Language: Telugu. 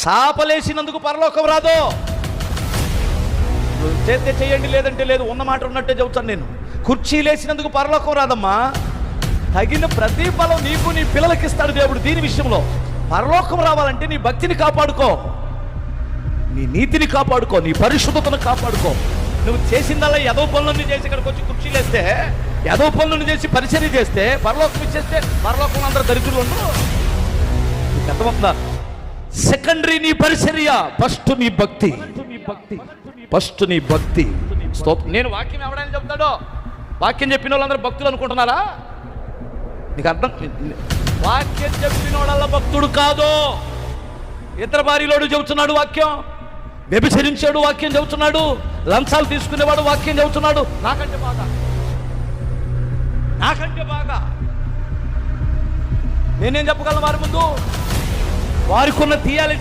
చాపలేసినందుకు పరలోకం రాదు. చేస్తే చేయండి, లేదంటే లేదు. ఉన్న మాట ఉన్నట్టే చెబుతాను నేను. కుర్చీలేసినందుకు పరలోకం రాదమ్మా. తగిన ప్రతిఫలం నీకు నీ పిల్లలకి ఇస్తాడు దేవుడు. దీని విషయంలో పరలోకం రావాలంటే నీ భక్తిని కాపాడుకో, నీ నీతిని కాపాడుకో, నీ పరిశుద్ధతను కాపాడుకో. నువ్వు చేసిందల్లా ఎదవ పనులన్నీ చేసి ఇక్కడికి వచ్చి కుర్చీలేస్తే, ఎదవ పనులను చేసి పరిచర్య చేస్తే, పరలోకం ఇచ్చేస్తే పరలోకం అందరూ దరిద్రులు ఉండరు. అర్థమవుతుందా? సెకండరీ నీ పరిచర్య, ఫస్ట్ నీ భక్తి, ఫస్ట్ నీ భక్తి. నేను వాక్యం ఎవడైనా చెప్తాడో, వాక్యం చెప్పిన వాళ్ళందరూ భక్తులు అనుకుంటున్నారా? నీకు అర్థం? వాక్యం చెప్పిన వాళ్ళ భక్తుడు కాదు. ఇతర భార్యలోడు చెబుతున్నాడు వాక్యం, వ్యభిచరించాడు వాక్యం చెబుతున్నాడు, లంచాలు తీసుకునేవాడు వాక్యం చెబుతున్నాడు. నాకంటే బాగా నేనేం చెప్పగలను వారి ముందు? వారికి ఉన్న థియాలజీ